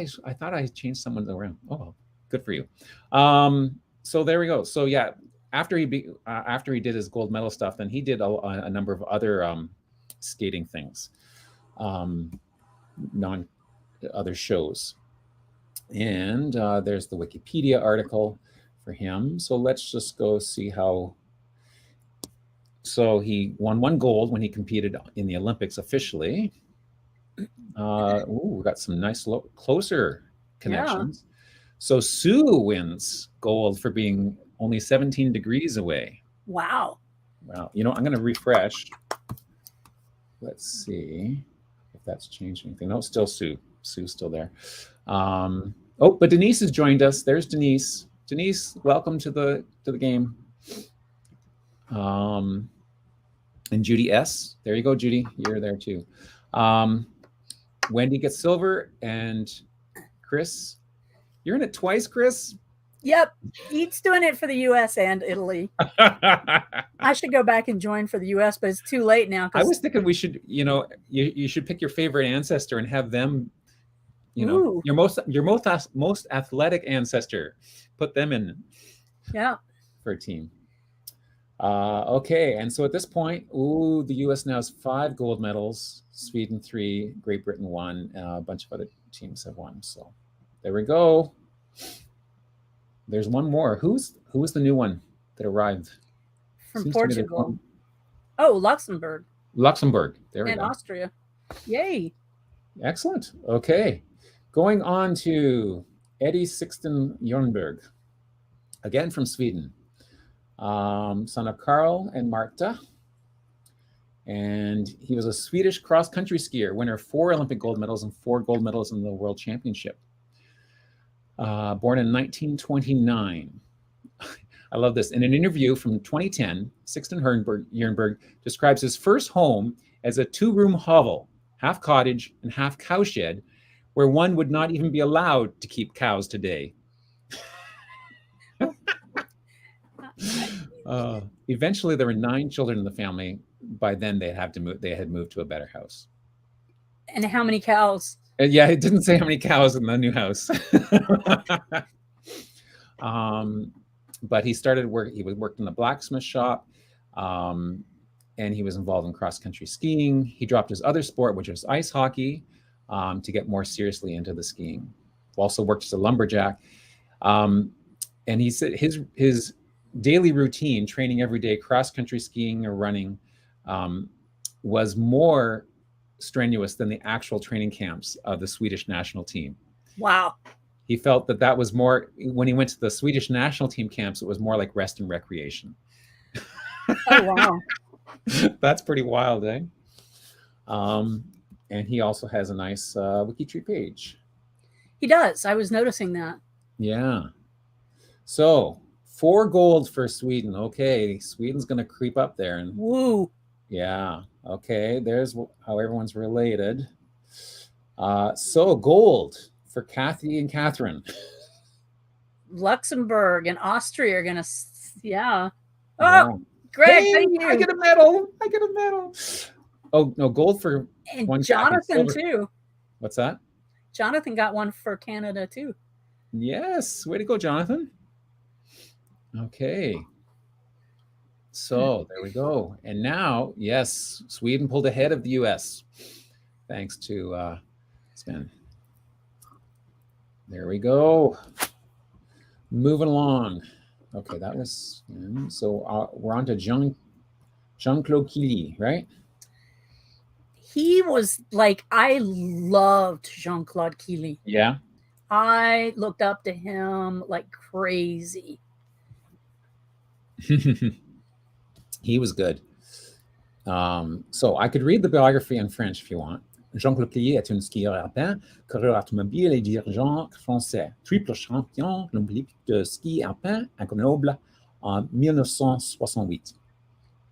I changed someone around. Oh, good for you. So there we go. So yeah, after he did his gold medal stuff, then he did a number of other skating things, other shows. And there's the Wikipedia article for him. So let's just go see how. So he won 1 gold when he competed in the Olympics officially. We got some nice closer connections. Yeah. So Sue wins gold for being only 17 degrees away. Wow. Wow. You know, I'm going to refresh. Let's see if that's changed anything. No, still Sue. Sue's still there. But Denise has joined us. There's Denise. Denise, welcome to the game. And Judy S. There you go, Judy. You're there too. Wendy gets silver, and Chris, you're in it twice, Chris. Yep, he's doing it for the U.S. and Italy. I should go back and join for the U.S., but it's too late now. I was thinking we should, you should pick your favorite ancestor and have them, your most athletic ancestor, put them in. Yeah. For a team. Okay, and so at this point, the U.S. now has 5 gold medals, Sweden 3, Great Britain 1, a bunch of other teams have won. So there we go. There's one more. Who was the new one that arrived? From Portugal. Oh, Luxembourg. Luxembourg. There we go. And Austria. Yay. Excellent. Okay. Going on to Eddie Sixten Yornberg, again from Sweden. Son of Carl and Marta. And he was a Swedish cross-country skier, winner of 4 Olympic gold medals and 4 gold medals in the World Championship. Born in 1929. I love this. In an interview from 2010, Sixten Yornberg describes his first home as a 2-room hovel, half cottage and half cowshed, where one would not even be allowed to keep cows today. Eventually, there were 9 children in the family. By then, they had moved to a better house. And how many cows? Yeah, it didn't say how many cows in the new house. But he started work. He worked in the blacksmith shop, and he was involved in cross-country skiing. He dropped his other sport, which was ice hockey, to get more seriously into the skiing. Also worked as a lumberjack, and he said his daily routine, training every day, cross-country skiing or running, was more strenuous than the actual training camps of the Swedish national team. Wow. He felt that was more, when he went to the Swedish national team camps, it was more like rest and recreation. Oh, wow. That's pretty wild, eh? And he also has a nice WikiTree page. He does. I was noticing that. Yeah. So 4 gold for Sweden. Okay, Sweden's going to creep up there. And woo. Yeah. Okay, there's how everyone's related. So gold for Kathy and Catherine. Luxembourg and Austria are going to, yeah. Oh, yeah. Greg, hey, thank you. I get a medal. I get a medal. Oh, no, gold for and one. Jonathan, too. What's that? Jonathan got one for Canada, too. Yes. Way to go, Jonathan. Okay. So there we go. And now, yes, Sweden pulled ahead of the U.S. thanks to Sven. There we go. Moving along. Okay, that was, so we're on to Jean-Claude Killy, right? He was like, I loved Jean-Claude Killy. Yeah. I looked up to him like crazy. He was good. So I could read the biography in French if you want. Jean-Claude Killy est un skieur alpin, coureur automobile et dirigeant français, triple champion olympique de ski alpin à Grenoble en 1968.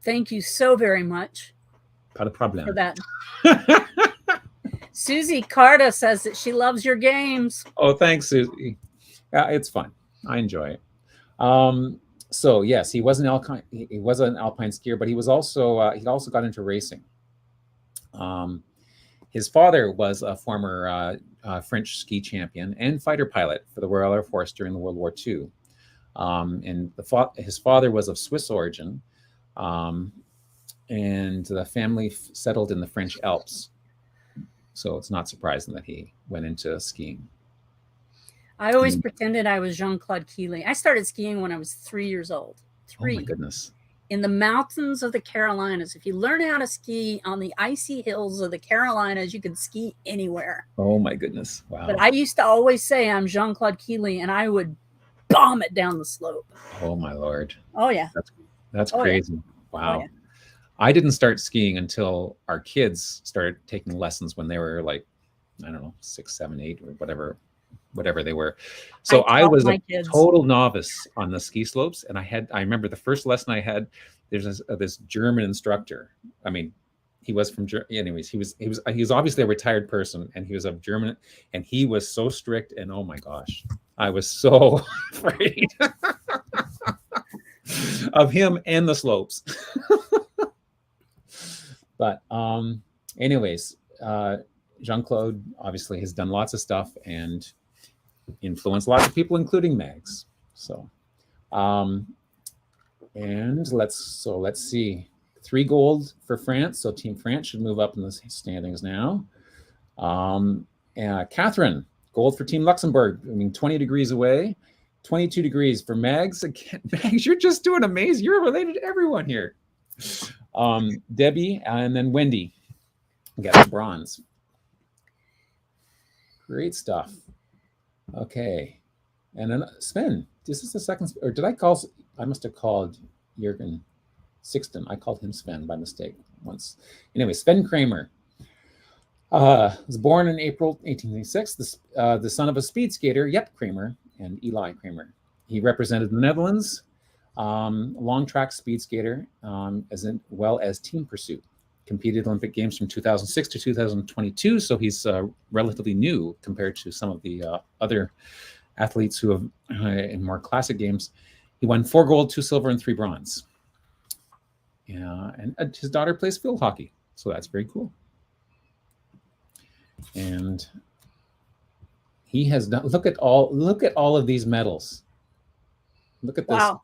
Thank you so very much. Pas de problème. For that. Susie Carta says that she loves your games. Oh, thanks, Susie. Yeah, it's fun. I enjoy it. So yes, he was an alpine skier, but he was also he also got into racing. His father was a former French ski champion and fighter pilot for the Royal Air Force during the World War II. And his father was of Swiss origin, and the family settled in the French Alps. So it's not surprising that he went into skiing. I always pretended I was Jean-Claude Killy. I started skiing when I was 3 years old. 3. Oh my goodness. In the mountains of the Carolinas. If you learn how to ski on the icy hills of the Carolinas, you can ski anywhere. Oh my goodness. Wow. But I used to always say I'm Jean-Claude Killy, and I would bomb it down the slope. Oh my Lord. Oh yeah. That's crazy. Yeah. Wow. Oh, yeah. I didn't start skiing until our kids started taking lessons when they were like, I don't know, 6, 7, 8 or whatever they were. So I was a total novice on the ski slopes. And I remember the first lesson I had, there's this German instructor. I mean, he was from Germany. Anyways, he was obviously a retired person, and he was of German, and he was so strict. And oh my gosh, I was so afraid of him and the slopes. But anyways, Jean-Claude obviously has done lots of stuff and influenced lots of people, including Mags. So, and let's see, 3 gold for France. So Team France should move up in the standings now. Catherine, gold for Team Luxembourg. I mean, 20 degrees away. 22 degrees for Mags. Again, Mags, you're just doing amazing. You're related to everyone here. Debbie, and then Wendy got the bronze. Great stuff. Okay, and then Sven, this is the second, or did I must have called Jürgen Sixten. I called him Sven by mistake once. Anyway, Sven Kramer was born in April 1886, the son of a speed skater, Jep Kramer, and Eli Kramer. He represented the Netherlands, long track speed skater, as well as team pursuit. Competed Olympic Games from 2006 to 2022, so he's relatively new compared to some of the other athletes who have in more classic games. He won 4 gold, 2 silver, and 3 bronze. Yeah, and his daughter plays field hockey, so that's very cool. And he has done. Look at all of these medals. Look at this. Wow.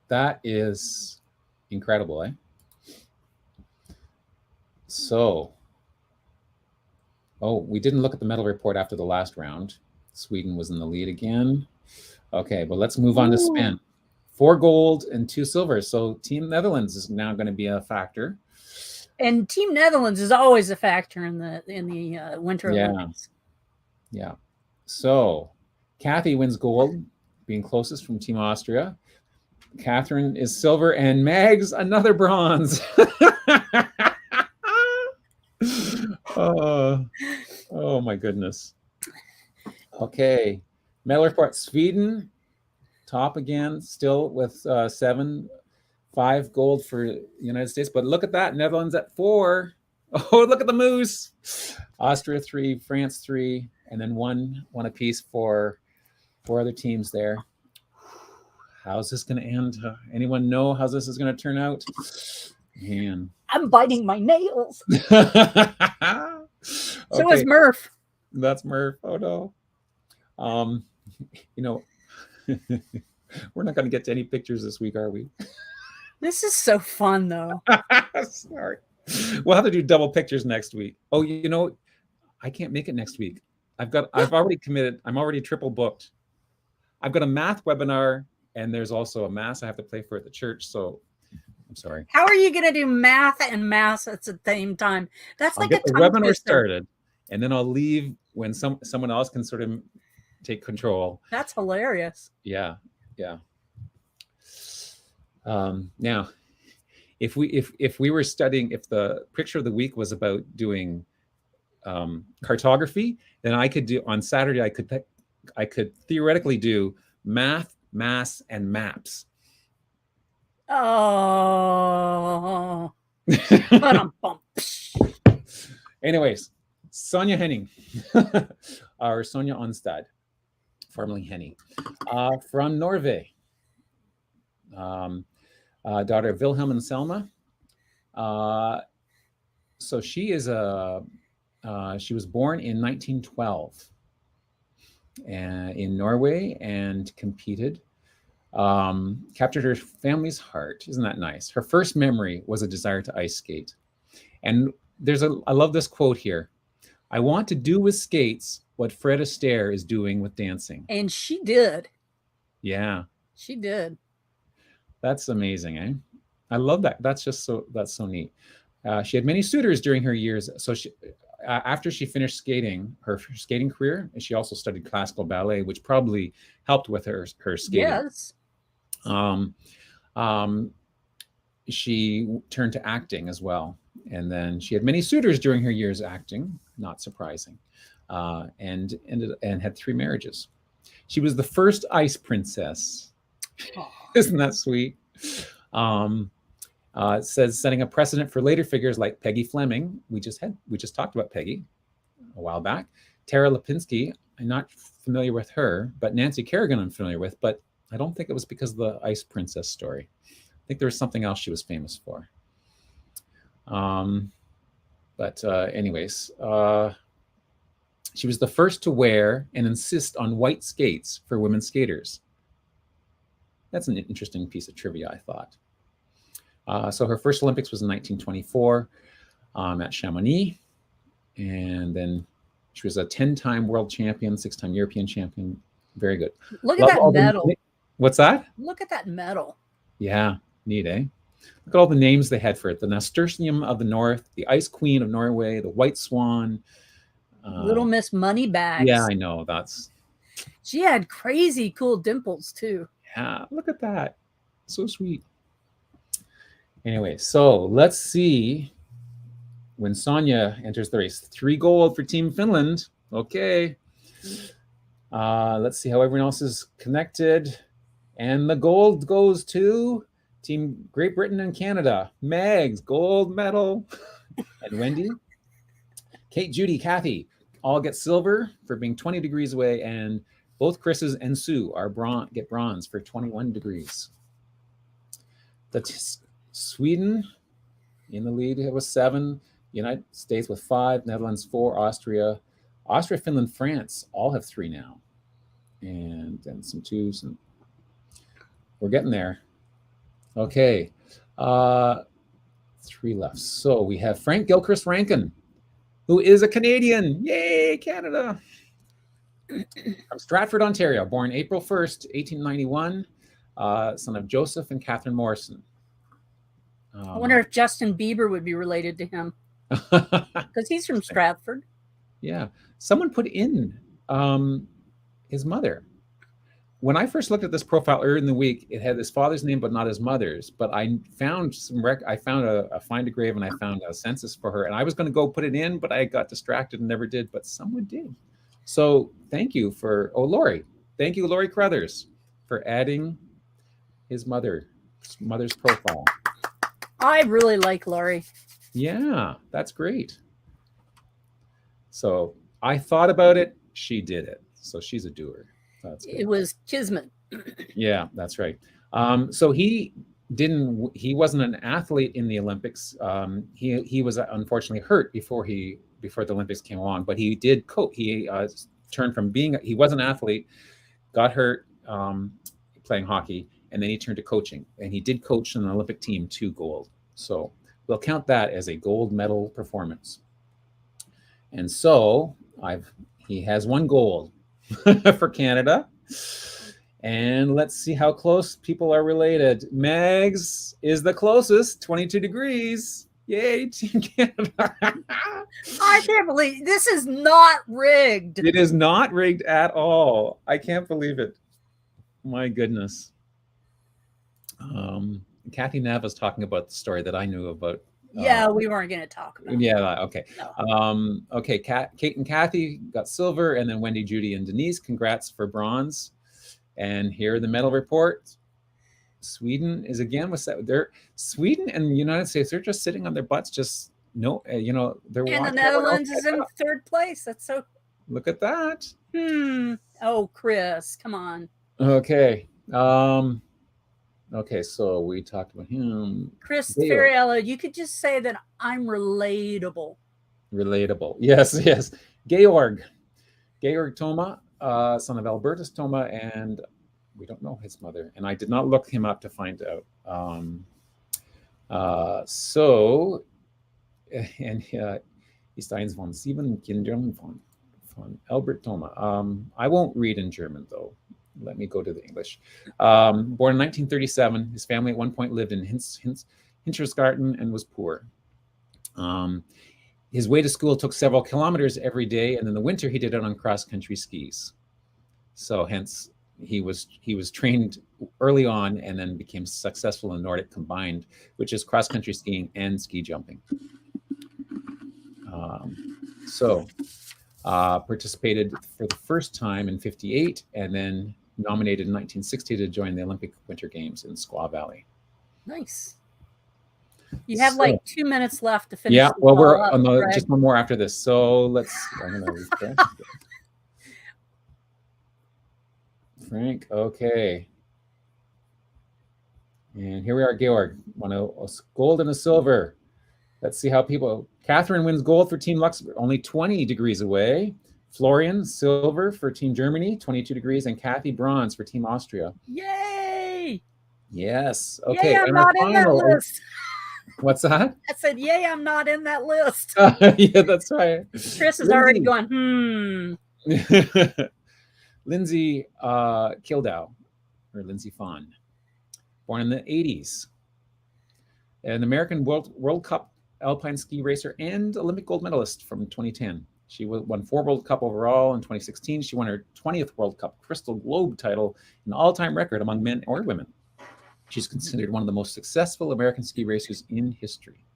That is incredible, eh? So, we didn't look at the medal report after the last round. Sweden was in the lead again. Okay, but let's move on to Sven. 4 gold and 2 silver. So Team Netherlands is now going to be a factor. And Team Netherlands is always a factor in the Winter Olympics. Yeah. So Kathy wins gold, being closest from Team Austria. Catherine is silver, and Mags another bronze. Oh my goodness. Okay, medal report. Sweden top again, still with 7, 5 gold for the United States. But look at that, Netherlands at 4. Oh, look at the moose. Austria 3, France 3, and then one apiece for 4 other teams there. How's this going to end? Anyone know how this is going to turn out? Man, I'm biting my nails. So is Murph. That's Murph. Oh no. We're not going to get to any pictures this week, are we? This is so fun, though. Sorry. We'll have to do double pictures next week. Oh, I can't make it next week. I've already committed. I'm already triple booked. I've got a math webinar, and there's also a mass I have to play for at the church. So I'm sorry. How are you going to do math and mass at the same time? That's like I'll get the webinar started, and then I'll leave when someone else can sort of take control. That's hilarious. Yeah. Now, if we were studying, if the picture of the week was about doing cartography, then I could do on Saturday. I could theoretically do math, mass, and maps. Oh. Anyways, Sonia Henning, or Sonia Onstad, formerly Henning, from Norway. Daughter of Wilhelm and Selma. So she is she was born in 1912 in Norway and competed. Captured her family's heart. Isn't that nice? Her first memory was a desire to ice skate. And I love this quote here. I want to do with skates what Fred Astaire is doing with dancing. And she did. Yeah. She did. That's amazing, eh? I love that. That's so neat. She had many suitors during her years. So after she finished skating, her skating career, she also studied classical ballet, which probably helped with her skating. Yes. She turned to acting as well. And then she had many suitors during her years acting, not surprising, and had 3 marriages. She was the first ice princess. Oh. Isn't that sweet? It says setting a precedent for later figures like Peggy Fleming. We just talked about Peggy a while back. Tara Lipinski, I'm not familiar with her, but Nancy Kerrigan I'm familiar with, but I don't think it was because of the Ice Princess story. I think there was something else she was famous for. Anyways, she was the first to wear and insist on white skates for women skaters. That's an interesting piece of trivia, I thought. So her first Olympics was in 1924 at Chamonix. And then she was a 10-time world champion, 6-time European champion. Very good. Look at that medal. What's that? Look at that medal. Yeah, neat, eh? Look at all the names they had for it. The Nasturtium of the North, the Ice Queen of Norway, the White Swan. Little Miss Moneybags. Yeah, I know. She had crazy cool dimples, too. Yeah, look at that. So sweet. Anyway, so let's see when Sonia enters the race. 3 gold for Team Finland. Okay. Let's see how everyone else is connected. And the gold goes to Team Great Britain and Canada. Megs, gold medal. And Wendy, Kate, Judy, Kathy all get silver for being 20 degrees away. And both Chris's and Sue get bronze for 21 degrees. Sweden in the lead with 7. United States with 5. Netherlands 4. Austria, Finland, France all have 3 now. And then some 2s. And we're getting there. Okay. 3 left. So we have Frank Gilchrist Rankin, who is a Canadian. Yay, Canada. From Stratford, Ontario, born April 1st, 1891, son of Joseph and Catherine Morrison. I wonder if Justin Bieber would be related to him, because he's from Stratford. Yeah. Someone put in his mother. When I first looked at this profile earlier in the week, it had his father's name, but not his mother's. But I found I found a find a grave, and I found a census for her. And I was going to go put it in, but I got distracted and never did. But someone did. So thank you for Lori. Thank you, Lori Crothers, for adding his mother's profile. I really like Lori. Yeah, that's great. So I thought about it. She did it. So she's a doer. It was kismet. Yeah, that's right. So he wasn't an athlete in the Olympics. He was unfortunately hurt before the Olympics came along, but he did coach. He turned from he was an athlete, got hurt playing hockey, and then he turned to coaching, and he did coach an Olympic team to gold. So we'll count that as a gold medal performance. And so he has 1 gold for Canada. And let's see how close people are related. Megs is the closest, 22 degrees. Yay, Team Canada. I can't believe this is not rigged. It is not rigged at all. I can't believe it. My goodness. Kathy Nav was talking about the story that I knew about. Yeah, we weren't going to talk about it. Yeah, okay. No. Okay, Kate and Kathy got silver, and then Wendy, Judy, and Denise, congrats for bronze. And here are the medal reports. Sweden is again with that. Sweden and the United States, they're just sitting on their butts, just they're and the Netherlands is in 3rd place. That's so. Look at that. Oh, Chris, come on. Okay. Okay, so we talked about him. Chris Ferriello, you could just say that I'm relatable. Relatable. Yes. Georg Toma, son of Albertus Toma, and we don't know his mother. And I did not look him up to find out. Ist eins von 7 Kindern von Albert Thoma. I won't read in German, though. Let me go to the English. Born in 1937, his family at one point lived in Hintersgarten and was poor. His way to school took several kilometers every day, and in the winter he did it on cross-country skis. So hence he was trained early on and then became successful in Nordic combined, which is cross-country skiing and ski jumping. Participated for the first time in 1958 and then nominated in 1960 to join the Olympic Winter Games in Squaw Valley. Nice. You have like 2 minutes left to finish. Yeah, well, we're on just one more after this. So I'm going to refresh. Frank, okay. And here we are, Georg. A gold and a silver. Let's see how people. Catherine wins gold for Team Luxembourg, only 20 degrees away. Florian, silver for Team Germany, 22 degrees. And Kathy, bronze for Team Austria. Yay! Yes. Okay. Yay, I'm not in that list. What's that? I said, yay, I'm not in that list. Yeah, that's right. Chris is already going, Lindsay Kildow, or Lindsay Fawn, born in the 80s. An American World Cup alpine ski racer and Olympic gold medalist from 2010. She won 4 World Cup overall in 2016. She won her 20th World Cup Crystal Globe title, an all-time record among men or women. She's considered one of the most successful American ski racers in history.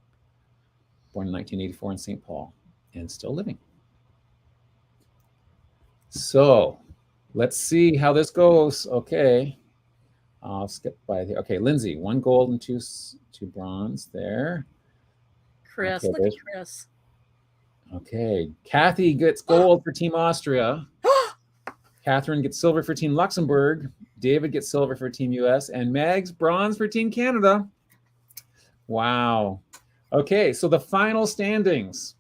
Born in 1984 in St. Paul and still living. So let's see how this goes. Okay. I'll skip by here. Okay, Lindsay, 1 gold and 2 bronze there. Chris, look at Chris. Okay, Kathy gets gold for Team Austria. Catherine gets silver for Team Luxembourg. David gets silver for Team US. And Megs, bronze for Team Canada. Wow. Okay, so the final standings.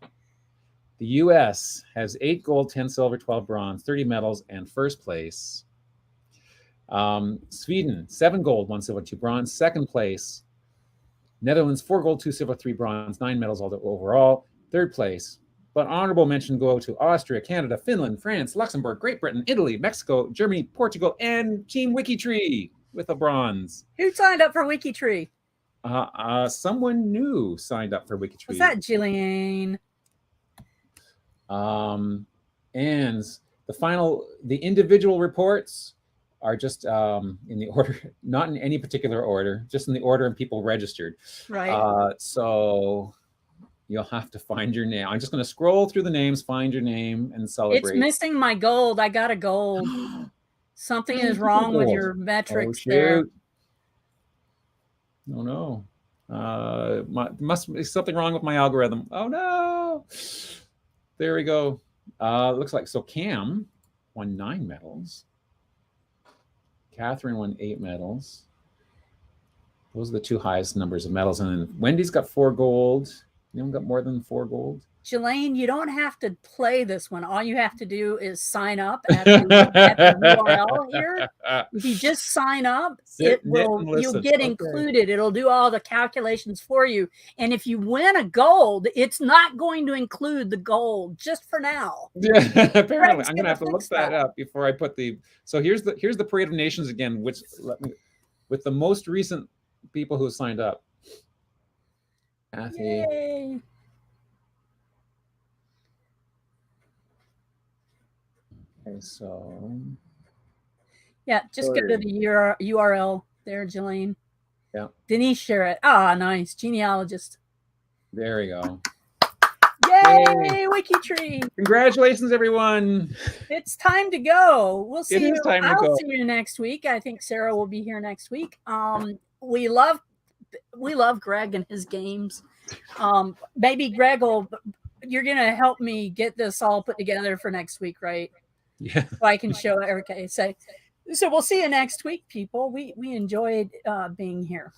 The US has 8 gold, 10 silver, 12 bronze, 30 medals, and first place. Sweden, 7 gold, 1 silver, 2 bronze, second place. Netherlands, 4 gold, 2 silver, 3 bronze, 9 medals overall, third place. But honorable mention go to Austria, Canada, Finland, France, Luxembourg, Great Britain, Italy, Mexico, Germany, Portugal, and Team WikiTree with a bronze. Who signed up for WikiTree? Someone new signed up for WikiTree. Was that Jillian? And the individual reports are just in the order, not in any particular order, just in the order and people registered. Right. So you'll have to find your name. I'm just going to scroll through the names, find your name, and celebrate. It's missing my gold. I got a gold. Something is wrong with your metrics there. Oh no. Must be something wrong with my algorithm. Oh no. There we go. Looks like so Cam won 9 medals. Catherine won 8 medals. Those are the 2 highest numbers of medals. And then Wendy's got 4 gold. Anyone got more than 4 gold? Jelaine, you don't have to play this one. All you have to do is sign up at the URL here. If you just sign up, you'll get included. It'll do all the calculations for you. And if you win a gold, it's not going to include the gold, just for now. Yeah, apparently. I'm gonna have to look that up before I put the. So here's the Parade of Nations again, which with the most recent people who signed up. Kathy. Yay. Okay, so yeah, just go to the URL there, Jelaine. Yeah. Denise share it. Ah, nice. Genealogist. There we go. Yay, WikiTree. Congratulations, everyone. It's time to go. We'll see you. I'll see you next week. I think Sarah will be here next week. We love Greg and his games. Maybe Greg you're gonna help me get this all put together for next week, right? Yeah. So I can show Erica. So we'll see you next week, people. We enjoyed being here.